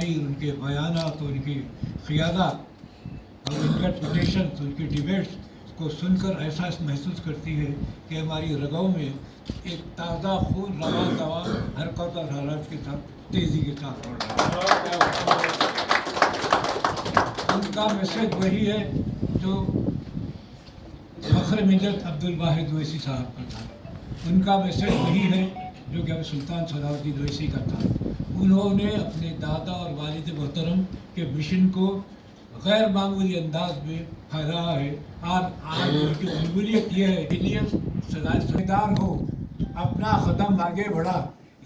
तकारीर, उनके बयानात, उनकी क़ियादत और उनके कोटेशन, उनकी डिबेट्स को सुनकर ऐसा महसूस करती है कि हमारी रगों में एक ताज़ा खून रवा दवा हरकत और हरारत के साथ तेज़ी के साथ बढ़ रहा है। उनका मैसेज वही है जो फ़ख्र मिल्लत अब्दुल वाहिद ओवैसी साहब का था। उनका मैसेज वही है जो कि सुल्तान सलाहुद्दीन ओवैसी का था। उन्होंने अपने दादा और वालिद मोहतरम के मिशन को गैर मामूली अंदाज में फैलाया है। आज उनकी मजबूरियत यह है कि लिए सदार हो, अपना कदम आगे बढ़ा,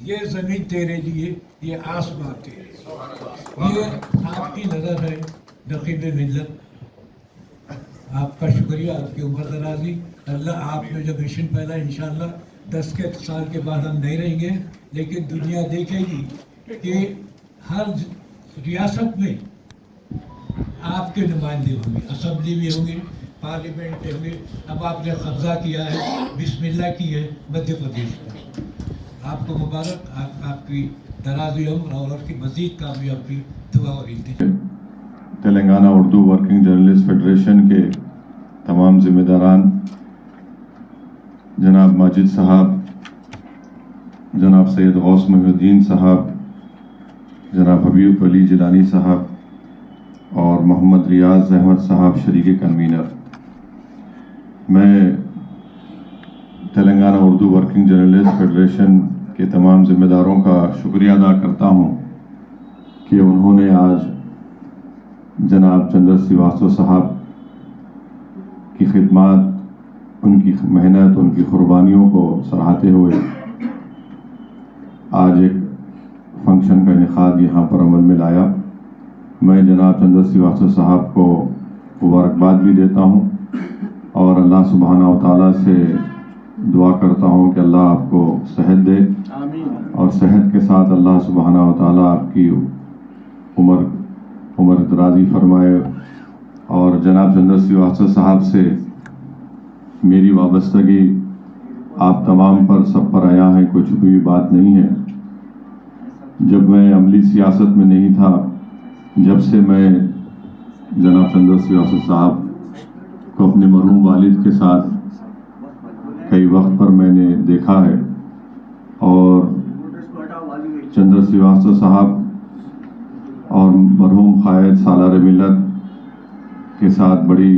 ये ज़मीन तेरे लिए, ये आसमां तेरे लिए। ये आपकी नज़र है नक़ीब मिल्लत। आपका शुक्रिया, आपकी उम्र दराजी। अल्लाह आपने जो मिशन पहला इंशाअल्लाह 10 के साल के बाद हम नहीं रहेंगे, लेकिन दुनिया देखेगी कि हर रियासत में आपके नुमाइंदे होंगे, असम्बली भी होंगे, पार्लियामेंट में होंगे। अब आपने कब्जा किया है, बिस्मिल्लाह की है मध्य प्रदेश में। आपको मुबारक, आपकी दराज़ी उम्र और आपकी मज़ीद कामयाबी दुआ और इंतज़ार। Telangana Urdu working journalist federation के तमाम ज़िम्मेदारान, जनाब माजिद साहब, जनाब सैयद गौस मोहिउद्दीन साहब, जनाब हबीब अली जिलानी साहब और मोहम्मद रियाज अहमद साहब शरीक कन्वीनर, मैं Telangana Urdu working journalist federation के तमाम ज़िम्मेदारों का शुक्रिया अदा करता हूँ कि उन्होंने आज जनाब चंद्र श्रीवास्तव साहब की खिदमत, उनकी मेहनत, उनकी कुर्बानियों को सराहते हुए आज एक फंक्शन का इनेकाद यहाँ पर अमल में लाया। मैं जनाब चंद्र श्रीवास्तव साहब को मुबारकबाद भी देता हूँ और अल्लाह सुब्हाना व तआला से दुआ करता हूँ कि अल्लाह आपको सेहत दे और सेहत के साथ अल्लाह सुब्हाना व तआला आपकी उम्र दराज़ी फरमाए। और जनाब चंद्र श्रीवास्तव साहब से मेरी वाबस्तगी आप तमाम पर सब पर आया है, कोई छुपी हुई बात नहीं है। जब मैं अमली सियासत में नहीं था, जब से मैं जनाब चंद्र श्रीवास्तव साहब को अपने मरहूम वालिद के साथ कई वक्त पर मैंने देखा है और चंद्र श्रीवास्तव साहब और मरहूम क़ायद सालार मिल्लत के साथ बड़ी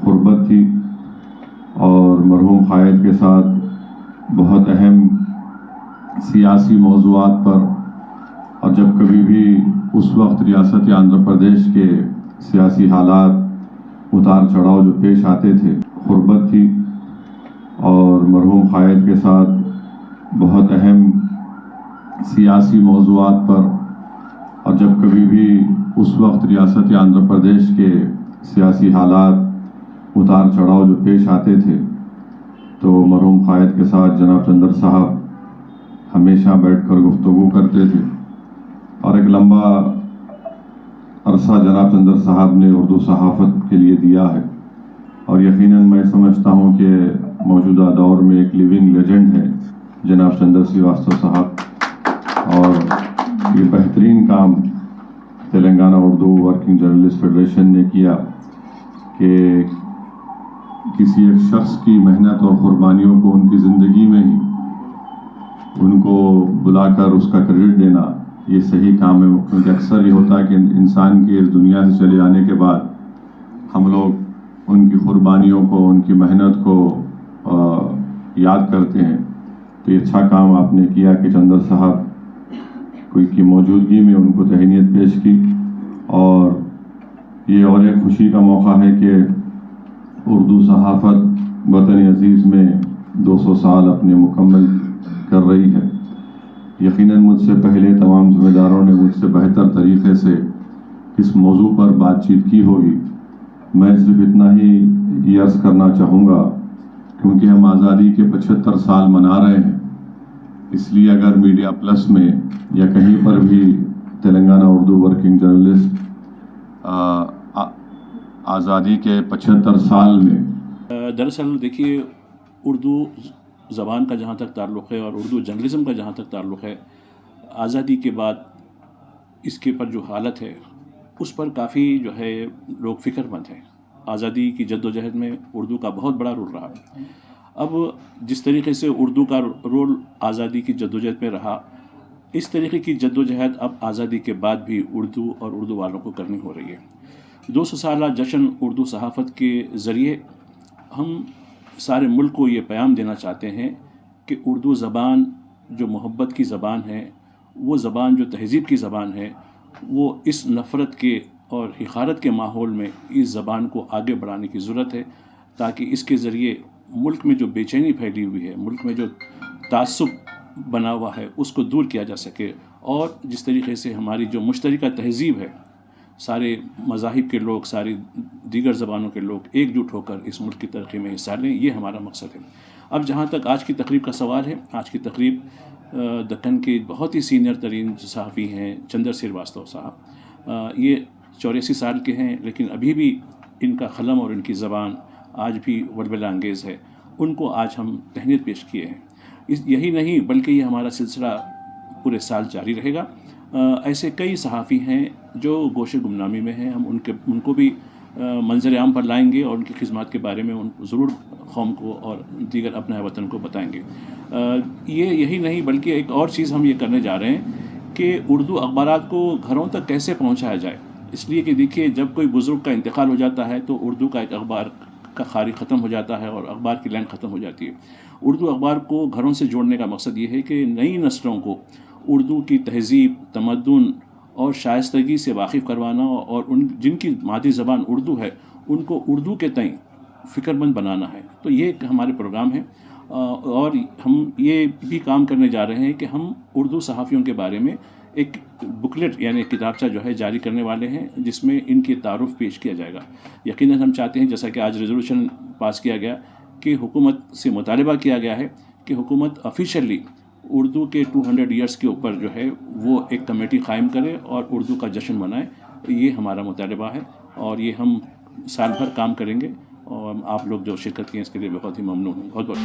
क़ुर्बत थी और मरहूम क़ायद के साथ बहुत अहम सियासी मौज़ूआत पर, और जब कभी भी उस वक्त रियासत आंध्र प्रदेश के सियासी हालात उतार चढ़ाव जो पेश आते थे, क़ुर्बत थी और मरहूम क़ायद के साथ बहुत अहम सियासी मौज़ूआत पर, और जब कभी भी उस वक्त रियासत आंध्र प्रदेश के सियासी हालात उतार चढ़ाव जो पेश आते थे, तो मरहूम क़ायद के साथ जनाब चंद्र साहब हमेशा बैठकर गुफ्तगू करते थे और एक लंबा अरसा जनाब चंद्र साहब ने उर्दू सहाफ़त के लिए दिया है और यकीनन मैं समझता हूँ कि मौजूदा दौर में एक लिविंग लेजेंड है जनाब चंद्र श्रीवास्तव साहब। और ये बेहतरीन काम Telangana Urdu working journalist federation ने किया कि किसी एक शख्स की मेहनत और क़ुर्बानियों को उनकी ज़िंदगी में ही उनको बुलाकर उसका क्रेडिट देना, ये सही काम है। क्योंकि अक्सर ये होता है कि इंसान के इस दुनिया से चले जाने के बाद हम लोग उनकी क़ुर्बानियों को, उनकी मेहनत को याद करते हैं। तो ये अच्छा काम आपने किया कि चंद्र साहब की मौजूदगी में उनको तहनीत पेश की। और ये और एक खुशी का मौका है कि उर्दू सहाफ़त वतन अज़ीज़ में 200 साल अपने मुकम्मल कर रही है। यकीनन मुझसे पहले तमाम ज़िम्मेदारों ने मुझसे बेहतर तरीक़े से इस मौजू पर बातचीत की होगी। मैं सिर्फ इतना ही अर्ज़ करना चाहूँगा, क्योंकि हम आज़ादी के 75 साल मना रहे हैं, इसलिए अगर मीडिया प्लस में या कहीं पर भी तेलंगाना उर्दू वर्किंग जर्नलिस्ट आज़ादी के 75 साल में, दरअसल देखिए, उर्दू ज़बान का जहाँ तक ताल्लुक़ है और उर्दू जर्नलिज़म का जहाँ तक ताल्लुक़ है, आज़ादी के बाद اس کے پر جو حالت ہے اس پر کافی جو ہے لوگ فکر مند ہیں۔ آزادی کی جد و جہد میں اردو کا بہت بڑا رول رہا۔ اب جس طریقے سے اردو کا رول آزادی کی جد و جہد میں رہا، اس طریقے کی جد و جہد اب آزادی کے بعد بھی اردو اور اردو والوں کو کرنی ہو رہی ہے۔ 200 سالہ جشن اردو صحافت کے ذریعے ہم سارے ملک کو یہ پیام دینا چاہتے ہیں کہ اردو زبان جو محبت کی زبان ہے، وہ زبان جو تہذیب کی زبان ہے، وہ اس نفرت کے اور حقارت کے ماحول میں اس زبان کو آگے بڑھانے کی ضرورت ہے، تاکہ اس کے ذریعے ملک میں جو بے چینی پھیلی ہوئی ہے، ملک میں جو تعصب بنا ہوا ہے، اس کو دور کیا جا سکے، اور جس طریقے سے ہماری جو مشترکہ تہذیب ہے، سارے مذاہب کے لوگ، ساری دیگر زبانوں کے لوگ ایک جٹ ہو کر اس ملک کی ترقی میں حصہ لیں، یہ ہمارا مقصد ہے۔ اب جہاں تک آج کی تقریب کا سوال ہے، آج کی تقریب دکن کے بہت ہی سینئر ترین صحافی ہیں چندر سرواستو صاحب، یہ 84 سال کے ہیں، لیکن ابھی بھی ان کا قلم اور ان کی زبان آج بھی ولولہ انگیز ہے۔ ان کو آج ہم تہنیت پیش کیے ہیں۔ یہی نہیں بلکہ یہ ہمارا سلسلہ پورے سال جاری رہے گا۔ ایسے کئی صحافی ہیں جو گوشِ گمنامی میں ہیں، ہم ان کو بھی منظر عام پر لائیں گے اور ان کی خدمات کے بارے میں ضرور قوم کو اور دیگر اپنے وطن کو بتائیں گے۔ یہی نہیں بلکہ ایک اور چیز ہم یہ کرنے جا رہے ہیں کہ اردو اخبارات کو گھروں تک کیسے پہنچایا جائے، اس لیے کہ دیکھیے جب کوئی بزرگ کا انتقال ہو جاتا ہے تو اردو کا ایک اخبار کا خاری ختم ہو جاتا ہے اور اخبار کی لائن ختم ہو جاتی ہے۔ اردو اخبار کو گھروں سے جوڑنے کا مقصد یہ ہے کہ نئی نسلوں کو اردو کی تہذیب، تمدن اور شائستگی سے واقف کروانا، اور جن کی مادری زبان اردو ہے ان کو اردو کے تئیں فکر مند بنانا ہے۔ تو یہ ایک ہمارے پروگرام ہے، اور ہم یہ بھی کام کرنے جا رہے ہیں کہ ہم اردو صحافیوں کے بارے میں ایک بکلیٹ یعنی کتابچہ جو ہے جاری کرنے والے ہیں، جس میں ان کی تعارف پیش کیا جائے گا۔ یقیناً ہم چاہتے ہیں، جیسا کہ آج ریزولوشن پاس کیا گیا، کہ حکومت سے مطالبہ کیا گیا ہے کہ حکومت آفیشیلی اردو کے 200 ایئرس کے اوپر جو ہے وہ ایک کمیٹی قائم کرے اور اردو کا جشن منائے۔ یہ ہمارا مطالبہ ہے اور یہ ہم سال بھر کام کریں گے، اور آپ لوگ جو شرکت کی ہیں اس کے لیے بہت ہی ممنون ہوں۔ بہت بہت